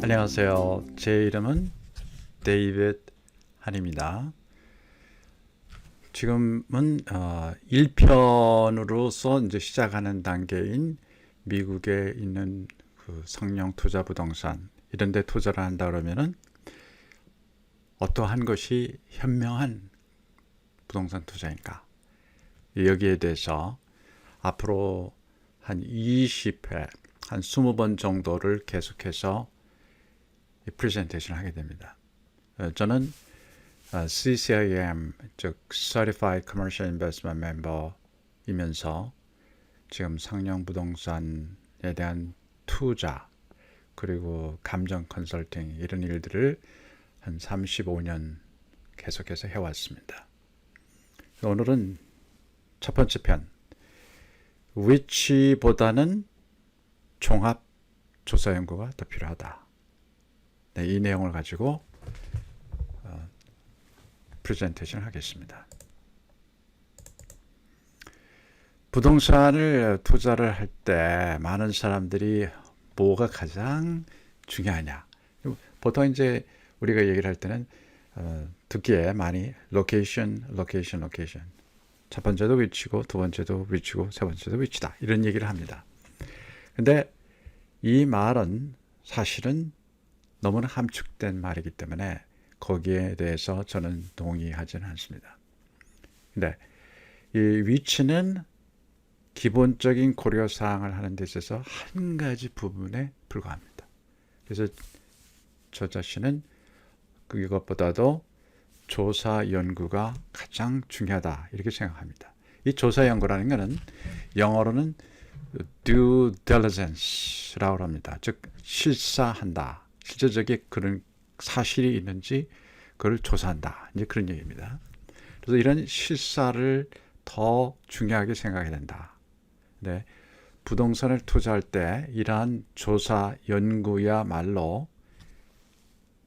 안녕하세요. 제 이름은 데이빗 한입니다. 지금은 1편으로서 이제 시작하는 단계인 미국에 있는 그 성령 투자 부동산 이런 데 투자를 한다 그러면은 어떠한 것이 현명한 부동산 투자인가? 여기에 대해서 앞으로 한 20회, 한 20번 정도를 계속해서 프레젠테이션을 하게 됩니다. 저는 CCIM, 즉 Certified Commercial Investment Member이면서 지금 상용 부동산에 대한 투자 그리고 감정 컨설팅 이런 일들을 한 35년 계속해서 해왔습니다. 오늘은 첫 번째 편, 위치보다는 종합 조사 연구가 더 필요하다. 네, 이 내용을 가지고 프레젠테이션을 하겠습니다. 부동산을 투자를 할 때 많은 사람들이 뭐가 가장 중요하냐. 보통 이제 우리가 얘기를 할 때는 듣기에 많이 로케이션. 첫 번째도 위치고 두 번째도 위치고 세 번째도 위치다. 이런 얘기를 합니다. 근데 이 말은 사실은 너무나 함축된 말이기 때문에 거기에 대해서 저는 동의하지는 않습니다. 근데 이 위치는 기본적인 고려사항을 하는 데 있어서 한 가지 부분에 불과합니다. 그래서 저 자신은 이것보다도 조사 연구가 가장 중요하다 이렇게 생각합니다. 이 조사 연구라는 것은 영어로는 due diligence라고 합니다. 즉 실사한다. 실제적인 그런 사실이 있는지 그걸 조사한다. 이제 그런 얘기입니다. 그래서 이런 실사를 더 중요하게 생각해야 된다. 네, 부동산을 투자할 때 이러한 조사 연구야말로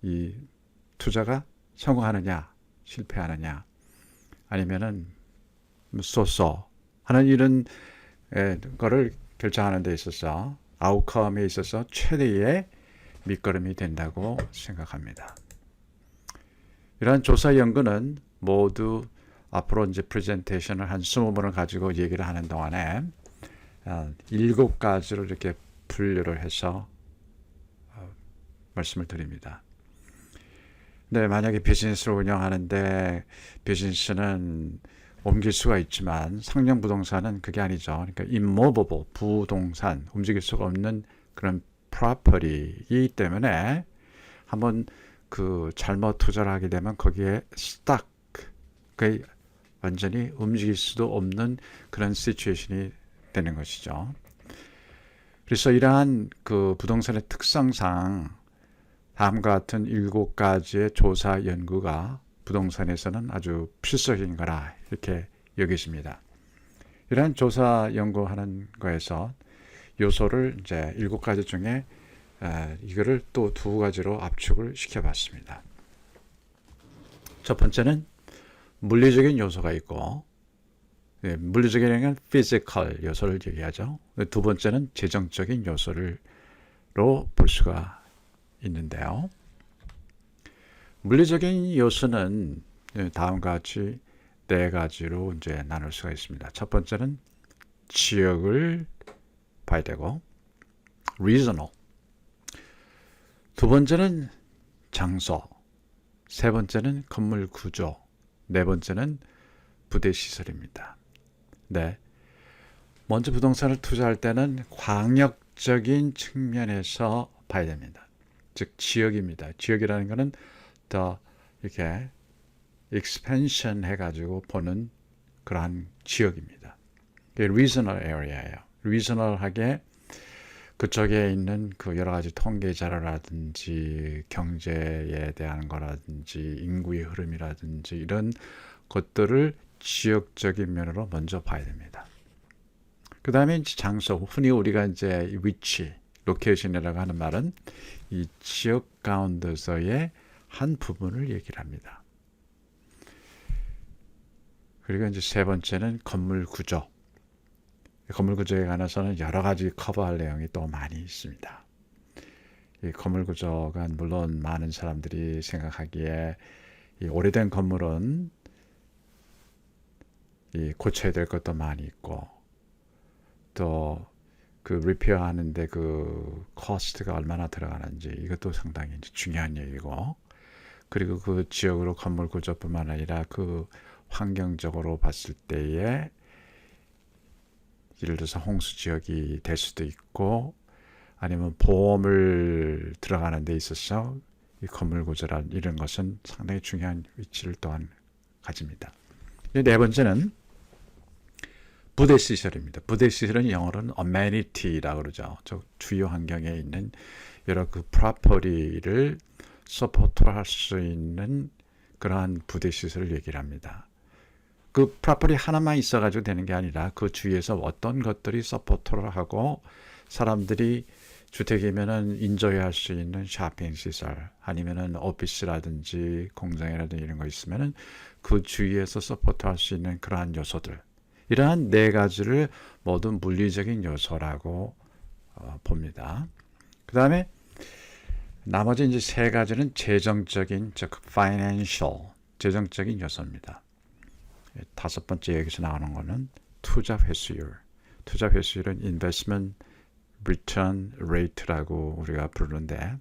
이 투자가 성공하느냐 실패하느냐 아니면은 쏘쏘 하는 이런 거를 결정하는 데 있어서 아웃컴에 있어서 최대의 밑거름이 된다고 생각합니다. 이러한 조사 연구는 모두 앞으로 이제 프레젠테이션을 한 20번을 가지고 얘기를 하는 동안에 7가지로 이렇게 분류를 해서 말씀을 드립니다. 네, 만약에 비즈니스를 운영하는데 비즈니스는 옮길 수가 있지만 상용 부동산은 그게 아니죠. 그러니까 immovable 부동산, 움직일 수가 없는 그런 property이기 때문에 한번 그 잘못 투자를 하게 되면 거기에 stuck, 그 완전히 움직일 수도 없는 그런 시츄에이션이 되는 것이죠. 그래서 이러한 그 부동산의 특성상 다음과 같은 7가지의 조사 연구가 부동산에서는 아주 필수적인 거라 이렇게 여겨집니다. 이러한 조사 연구하는 거에서 요소를 이제 7가지 중에 이거를 또 2가지로 압축을 시켜봤습니다. 첫 번째는 물리적인 요소가 있고, 물리적인 건 physical 요소를 얘기하죠. 두 번째는 재정적인 요소로 볼 수가 있는데요. 물리적인 요소는 다음과 같이 4가지로 이제 나눌 수가 있습니다. 첫 번째는 지역을 봐야 되고, regional. 두 번째는 장소. 세 번째는 건물 구조. 네 번째는 부대 시설입니다. 네. 먼저 부동산을 투자할 때는 광역적인 측면에서 봐야 됩니다. 즉 지역입니다. 지역이라는 것은 더 이렇게 expansion 해가지고 보는 그러한 지역입니다. regional area예요. regional하게 그쪽에 있는 그 여러 가지 통계 자료라든지 경제에 대한 거라든지 인구의 흐름이라든지 이런 것들을 지역적인 면으로 먼저 봐야 됩니다. 그 다음에 장소, 흔히 우리가 이제 위치, 로케이션이라고 하는 말은 이 지역 가운데서의 한 부분을 얘기를 합니다. 그리고 이제 세 번째는 건물 구조. 건물 구조에 관해서는 여러 가지 커버할 내용이 또 많이 있습니다. 이 건물 구조가 물론 많은 사람들이 생각하기에 이 오래된 건물은 이 고쳐야 될 것도 많이 있고 또 그 리페어 하는데 그 코스트가 얼마나 들어가는지 이것도 상당히 이제 중요한 얘기고 그리고 그 지역으로 건물 구조뿐만 아니라 그 환경적으로 봤을 때에 예를 들어서 홍수 지역이 될 수도 있고 아니면 보험을 들어가는 데 있어서 이 건물 구조란 이런 것은 상당히 중요한 위치를 또한 가집니다. 네 번째는 부대 시설입니다. 부대 시설은 영어로는 amenity라고 그러죠. 저 주요 환경에 있는 여러 그 프로퍼티를 서포트할 수 있는 그러한 부대 시설을 얘기를 합니다. 그 프로퍼티 하나만 있어가지고 되는 게 아니라 그 주위에서 어떤 것들이 서포트를 하고 사람들이 주택이면은 인조해할 수 있는 쇼핑 시설 아니면은 오피스라든지 공장이라든지 이런 거 있으면은 그 주위에서 서포트할 수 있는 그러한 요소들 이러한 네 가지를 모두 물리적인 요소라고 봅니다. 그 다음에 나머지 이제 세 가지는 재정적인 즉 financial 재정적인 요소입니다. 다섯 번째 여기서 나오는 거는 투자 회수율. 투자 회수율은 investment return rate라고 우리가 부르는데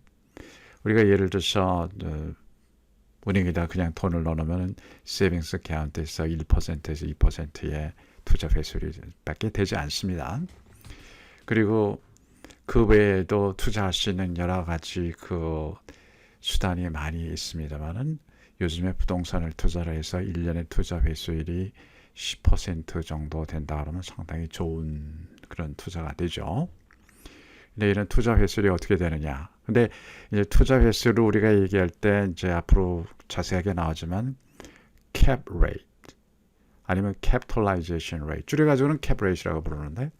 우리가 예를 들어서 은행에다 그냥 돈을 넣으면 세이빙스 어카운트에서 1%에서 2%의 투자 회수율밖에 되지 않습니다. 그리고 그 외에도 투자할 수 있는 여러 가지 그 수단이 많이 있습니다만은 요즘에 부동산을 투자를 해서 1년의 투자 회수율이 10% 정도 된다 그러면 상당히 좋은 그런 투자가 되죠. 근데 이런 투자 회수율이 어떻게 되느냐? 근데 이제 투자 회수를 우리가 얘기할 때 이제 앞으로 자세하게 나오지만 cap rate 아니면 capitalization rate 줄여가지고는 cap rate라고 부르는데,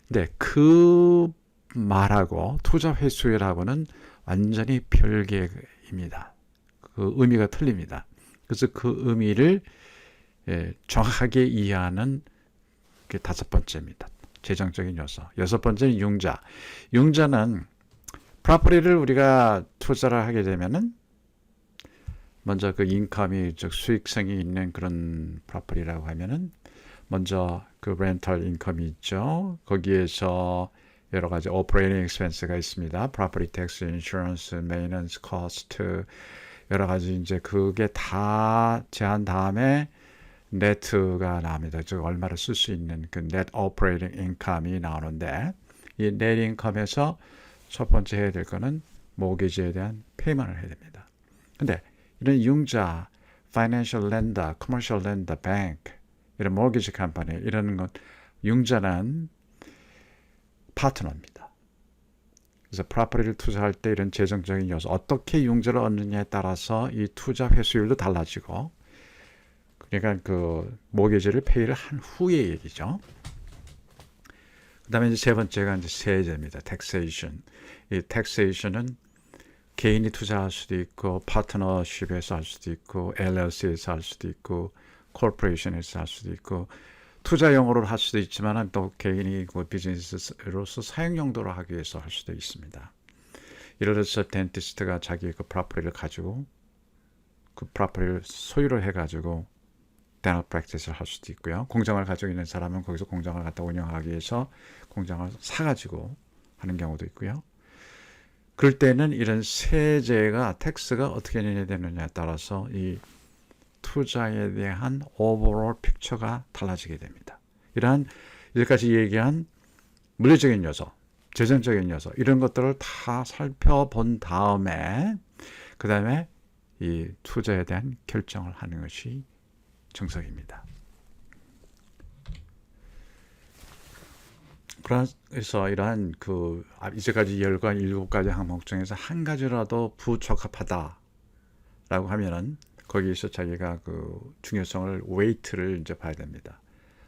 근데 그 말하고 투자 회수율하고는 완전히 별개입니다. 그 의미가 틀립니다. 그래서 그 의미를 정확하게 이해하는 게 다섯 번째입니다. 재정적인 요소. 여섯 번째는 융자. 융자는 프로퍼티를 우리가 투자를 하게 되면은 먼저 그 인컴이 즉 수익성이 있는 그런 프로퍼티라고 하면은 먼저 그 렌털 인컴이 있죠. 거기에서 여러 가지 오퍼레이팅 익스펜스가 있습니다. 프로퍼티 텍스, 인슈런스, 메인턴스 코스트 여러 가지 이제 그게 다 제한 다음에 네트가 나옵니다. 즉 얼마를 쓸 수 있는 그 net operating income이 나오는데 이 net income에서 첫 번째 해야 될 거는 모기지에 대한 페이먼트를 해야 됩니다. 근데 이런 융자, financial lender, commercial lender, bank, 이런 mortgage company 이런 것 융자는 파트너입니다. 그래서 프로퍼티를 투자할 때 이런 재정적인 요소 어떻게 융자를 얻느냐에 따라서 이 투자 회수율도 달라지고 그러니까 그 모기지를 페이를 한 후의 얘기죠. 그 다음에 이제 세 번째가 이제 세제입니다. taxation. 이 taxation은 개인이 투자할 수도 있고 파트너십에서 할 수도 있고 LLC에서 할 수도 있고 코퍼레이션에서 할 수도 있고 투자용으로 할 수도 있지만 또 개인이 그 비즈니스로서 사용 용도로 하기 위해서 할 수도 있습니다. 예를 들어서 덴티스트가 자기 그 프로퍼티를 가지고 그 프로퍼티를 소유를 해가지고 dental practice를 할 수도 있고요. 공장을 가지고 있는 사람은 거기서 공장을 갖다 운영하기 위해서 공장을 사가지고 하는 경우도 있고요. 그럴 때는 이런 세제가 텍스가 어떻게 되느냐에 따라서 이 투자에 대한 오버롤 픽처가 달라지게 됩니다. 이러한 여기까지 얘기한 물리적인 요소, 재정적인 요소 이런 것들을 다 살펴본 다음에 그 다음에 이 투자에 대한 결정을 하는 것이 정석입니다. 그래서 이러한 그 이제까지 7가지 항목 중에서 한 가지라도 부적합하다라고 하면은 거기에서 자기가 그 중요성을 웨이트를 이제 봐야 됩니다.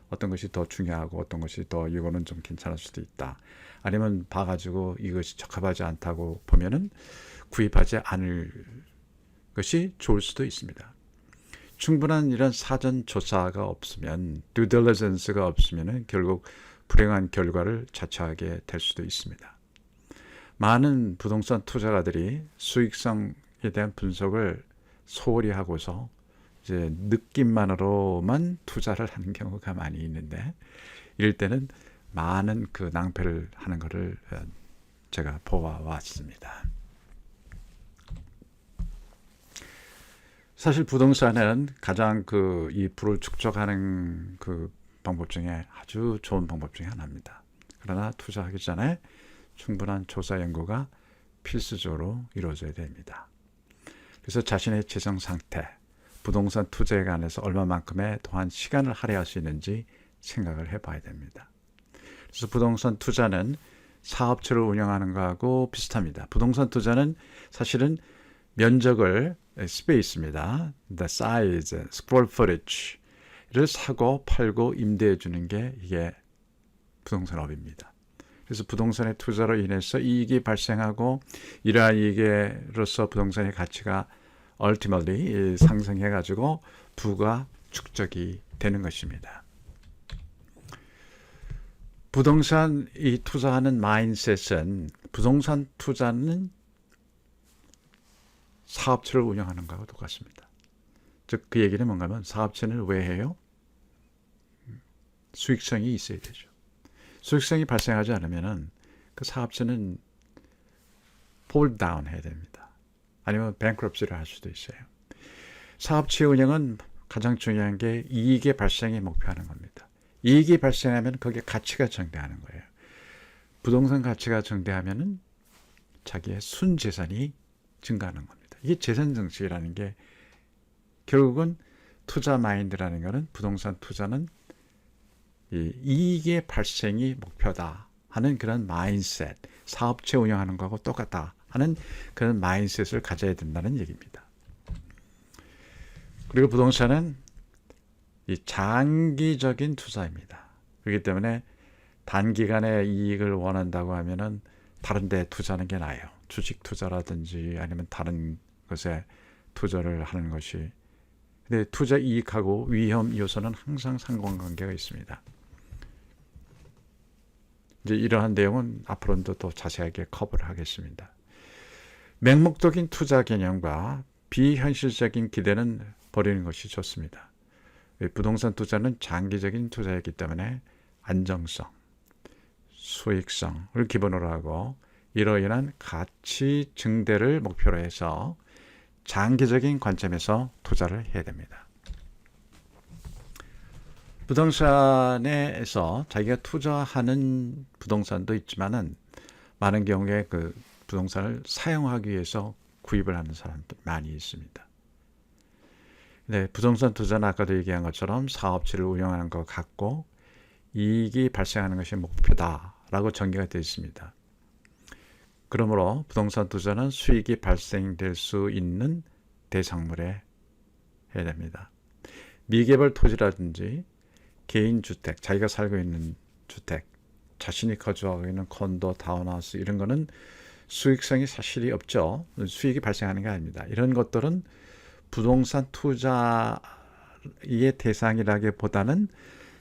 어떤 것이 더 중요하고 어떤 것이 더 이거는 좀 괜찮을 수도 있다. 아니면 봐가지고 이것이 적합하지 않다고 보면은 구입하지 않을 것이 좋을 수도 있습니다. 충분한 이런 사전 조사가 없으면 due diligence가 없으면은 결국 불행한 결과를 자초하게 될 수도 있습니다. 많은 부동산 투자가들이 수익성에 대한 분석을 소홀히 하고서 이제 느낌만으로만 투자를 하는 경우가 많이 있는데, 이럴 때는 많은 그 낭패를 하는 것을 제가 보아왔습니다. 사실 부동산은 가장 이 부를 축적하는 그 방법 중에 아주 좋은 방법 중에 하나입니다. 그러나 투자하기 전에 충분한 조사 연구가 필수적으로 이루어져야 됩니다. 그래서 자신의 재정 상태, 부동산 투자에 관해서 얼마만큼의 또한 시간을 할애할 수 있는지 생각을 해봐야 됩니다. 그래서 부동산 투자는 사업체를 운영하는 거하고 비슷합니다. 부동산 투자는 사실은 면적을 스페이스입니다. The size, square footage를 사고 팔고 임대해 주는 게 이게 부동산업입니다. 그래서 부동산의 투자로 인해서 이익이 발생하고 이러한 이익으로서 부동산의 가치가 ultimately 상승해가지고 부가 축적이 되는 것입니다. 부동산 이 투자하는 마인셋은 부동산 투자는 사업체를 운영하는 것과 똑같습니다. 즉 그 얘기는 뭔가 하면 사업체는 왜 해요? 수익성이 있어야 되죠. 수익성이 발생하지 않으면 그 사업체는 폴 다운 해야 됩니다. 아니면 bankruptcy를 할 수도 있어요. 사업체 운영은 가장 중요한 게 이익의 발생에 목표하는 겁니다. 이익이 발생하면 거기에 가치가 증대하는 거예요. 부동산 가치가 증대하면은 자기의 순재산이 증가하는 겁니다. 이게 재산 증식이라는 게 결국은 투자 마인드라는 것은 부동산 투자는 이 이익의 발생이 목표다 하는 그런 마인셋, 사업체 운영하는 거하고 똑같다 하는 그런 마인셋을 가져야 된다는 얘기입니다. 그리고 부동산은 이 장기적인 투자입니다. 그렇기 때문에 단기간에 이익을 원한다고 하면은 다른 데 투자하는 게 나아요. 주식 투자라든지 아니면 다른 것에 투자를 하는 것이. 근데 투자 이익하고 위험 요소는 항상 상관관계가 있습니다. 이제 이러한 내용은 앞으로도 더 자세하게 커버를 하겠습니다. 맹목적인 투자 개념과 비현실적인 기대는 버리는 것이 좋습니다. 부동산 투자는 장기적인 투자이기 때문에 안정성, 수익성을 기본으로 하고 이로 인한 가치 증대를 목표로 해서 장기적인 관점에서 투자를 해야 됩니다. 부동산에서 자기가 투자하는 부동산도 있지만은 많은 경우에 그 부동산을 사용하기 위해서 구입을 하는 사람들 많이 있습니다. 네, 부동산 투자는 아까도 얘기한 것처럼 사업체를 운영하는 것 같고 이익이 발생하는 것이 목표다라고 전개가 되어 있습니다. 그러므로 부동산 투자는 수익이 발생될 수 있는 대상물에 해야 됩니다. 미개발 토지라든지 개인주택, 자기가 살고 있는 주택, 자신이 거주하고 있는 콘도, 타운하우스 이런 거는 수익성이 사실이 없죠. 수익이 발생하는 게 아닙니다. 이런 것들은 부동산 투자의 대상이라기보다는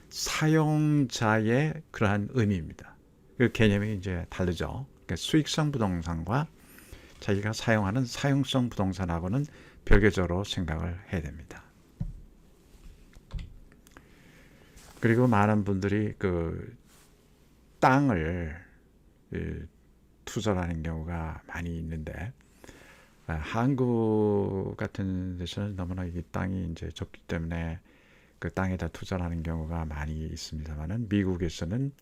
사용자의 그러한 의미입니다. 그 개념이 이제 다르죠. 그러니까 수익성 부동산과 자기가 사용하는 사용성 부동산하고는 별개적으로 생각을 해야 됩니다. 그리고 많은 분들이 그 땅을 투자하는 경우가 많이 있는데 한국 같은 데서는 너무나 이 땅이 이제 적기 때문에 그 땅에다 투자하는 경우가 많이 있습니다만은 미국에서는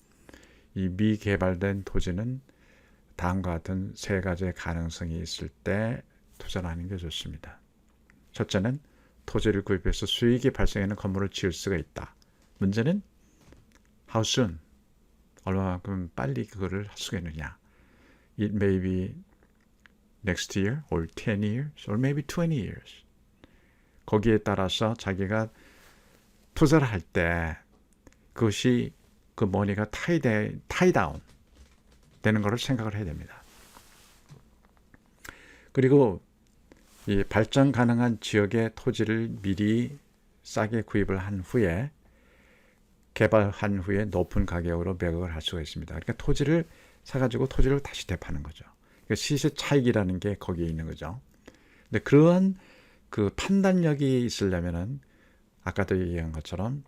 이 미개발된 토지는 다음과 같은 세 가지의 가능성이 있을 때 투자를 하는 게 좋습니다. 첫째는 토지를 구입해서 수익이 발생하는 건물을 지을 수가 있다. 문제는 how soon, 얼마만큼 빨리 그거를 할 수가 있느냐. It may be next year or 10 years or maybe 20 years. 거기에 따라서 자기가 투자를 할 때 그것이 그 머니가 타이다운 되는 것을 생각을 해야 됩니다. 그리고 이 발전 가능한 지역의 토지를 미리 싸게 구입을 한 후에 개발한 후에 높은 가격으로 매각을 할 수가 있습니다. 그러니까 토지를 사가지고 토지를 다시 되파는 거죠. 그러니까 시세 차익이라는 게 거기에 있는 거죠. 근데 그러한 그 판단력이 있으려면은 아까도 얘기한 것처럼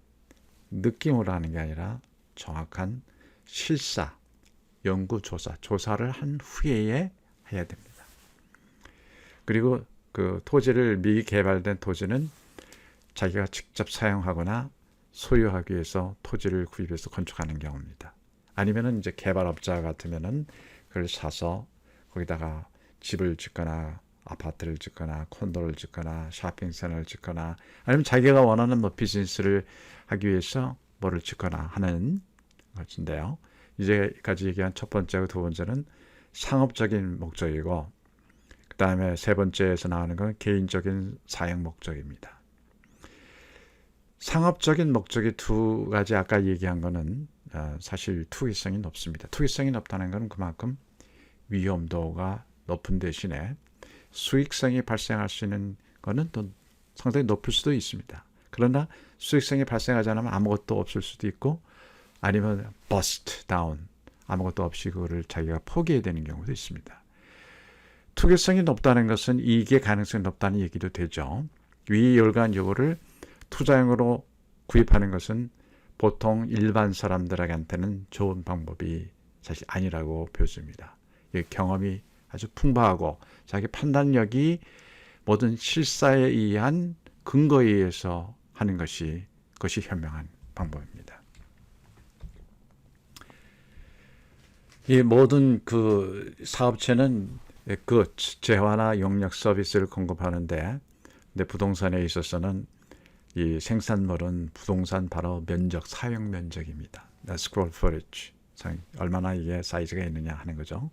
느낌으로 하는 게 아니라 정확한 실사, 연구조사, 조사를 한 후에 해야 됩니다. 그리고 그 토지를 미개발된 토지는 자기가 직접 사용하거나 소유하기 위해서 토지를 구입해서 건축하는 경우입니다. 아니면은 이제 개발업자 같으면은 그걸 사서 거기다가 집을 짓거나 아파트를 짓거나 콘도를 짓거나 쇼핑센터를 짓거나 아니면 자기가 원하는 뭐 비즈니스를 하기 위해서 뭐를 짓거나 하는 것인데요. 이제까지 얘기한 첫 번째하고 두 번째는 상업적인 목적이고 그 다음에 세 번째에서 나오는 건 개인적인 사용 목적입니다. 상업적인 목적이 두 가지 아까 얘기한 거는 사실 투기성이 높습니다. 투기성이 높다는 건 그만큼 위험도가 높은 대신에 수익성이 발생할 수 있는 거는 또 상당히 높을 수도 있습니다. 그러나 수익성이 발생하지 않으면 아무것도 없을 수도 있고 아니면 bust down 아무것도 없이 그거를 자기가 포기해야 되는 경우도 있습니다. 투기성이 높다는 것은 이익의 가능성이 높다는 얘기도 되죠. 위 열간 요거를 투자용으로 구입하는 것은 보통 일반 사람들한테는 좋은 방법이 사실 아니라고 보여집니다. 경험이 아주 풍부하고 자기 판단력이 모든 실사에 의한 근거에 의해서 하는 것이 그것이 현명한 방법입니다. 이 모든 그 사업체는 그 재화나 용역 서비스를 공급하는데 근데 부동산에 있어서는 이 생산물은 부동산 바로 면적, 사용 면적입니다. square footage. 얼마나 이게 사이즈가 있느냐 하는 거죠.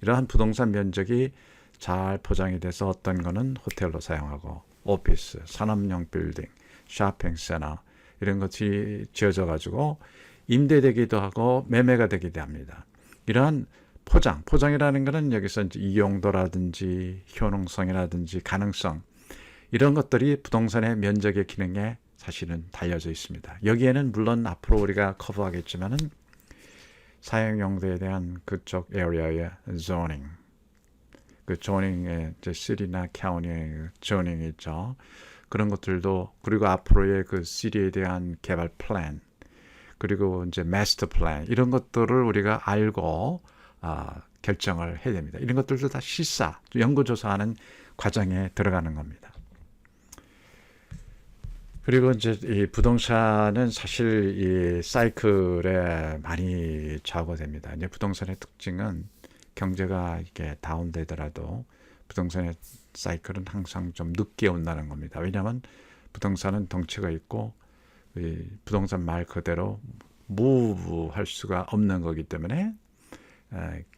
이러한 부동산 면적이 잘 포장이 돼서 어떤 거는 호텔로 사용하고 오피스, 산업용 빌딩, 쇼핑센터 이런 것이 지어져 가지고 임대되기도 하고 매매가 되기도 합니다. 이러한 포장이라는 것은 여기서 이제 이용도라든지 효능성이라든지 가능성 이런 것들이 부동산의 면적의 기능에 사실은 달려져 있습니다. 여기에는 물론 앞으로 우리가 커버하겠지만은 사용 용도에 대한 그쪽 에리어의 zoning, 그 zoning의 이제 city나 county의 zoning 있죠. 그런 것들도 그리고 앞으로의 그 city에 대한 개발 플랜 그리고 이제 마스터 플랜 이런 것들을 우리가 알고 결정을 해야 됩니다. 이런 것들도 다 실사, 연구조사하는 과정에 들어가는 겁니다. 그리고 이제 이 부동산은 사실 이 사이클에 많이 좌우됩니다. 이제 부동산의 특징은 경제가 이게 다운되더라도 부동산의 사이클은 항상 좀 늦게 온다는 겁니다. 왜냐하면 부동산은 덩치가 있고 이 부동산 말 그대로 무브할 수가 없는 거기 때문에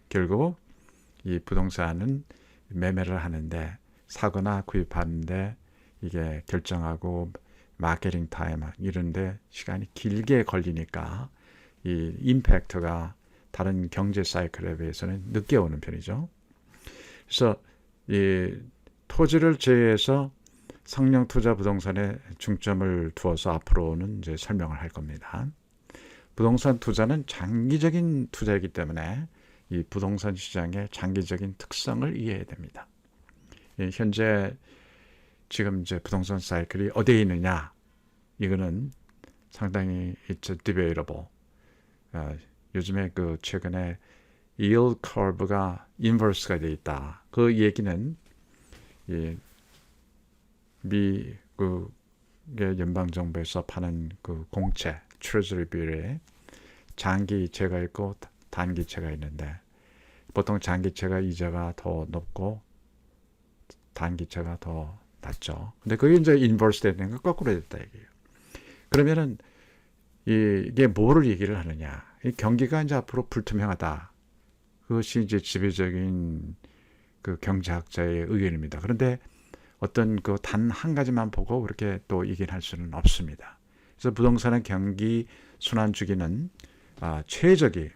결국 이 부동산은 매매를 하는데 사거나 구입하는데 이게 결정하고 마케팅 타임 이런데 시간이 길게 걸리니까 이 임팩트가 다른 경제 사이클에 비해서는 늦게 오는 편이죠. 그래서 이 토지를 제외해서 상용 투자 부동산에 중점을 두어서 앞으로는 이제 설명을 할 겁니다. 부동산 투자는 장기적인 투자이기 때문에 이 부동산 시장의 장기적인 특성을 이해해야 됩니다. 현재 지금 이제 부동산 사이클이 어디에 있느냐 이거는 상당히 it's debatable. 요즘에 그 최근에 yield curve가 inverse가 돼 있다. 그 얘기는 미국의 연방 정부에서 파는 그 공채 treasury bill에 장기채가 있고 단기채가 있는데 보통 장기채가 이자가 더 높고 단기채가 더 낮죠. 근데 그게 이제 인버스 되는 거 거꾸로 됐다 얘기예요. 그러면은 이게 뭐를 얘기를 하느냐? 이 경기가 이제 앞으로 불투명하다. 그것이 이제 지배적인 그 경제학자의 의견입니다. 그런데 어떤 그 단 한 가지만 보고 그렇게 또 얘기할 수는 없습니다. 그래서 부동산의 경기 순환 주기는 최저기,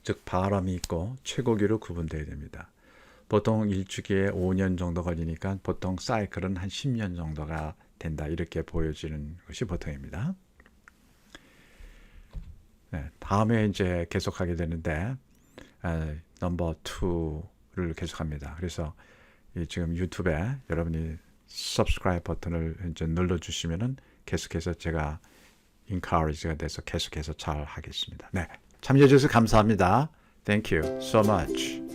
즉 바람이 있고 최고기로 구분되어야 됩니다. 보통 1주기에 5년 정도 걸리니까 보통 사이클은 한 10년 정도가 된다. 이렇게 보여지는 것이 보통입니다. 네, 다음에 이제 계속하게 되는데 넘버 2를 계속합니다. 그래서 지금 유튜브에 여러분이 subscribe 버튼을 이제 눌러주시면은 계속해서 제가 encourage가 돼서 계속해서 잘 하겠습니다. 네, 참여해 주셔서 감사합니다. Thank you so much.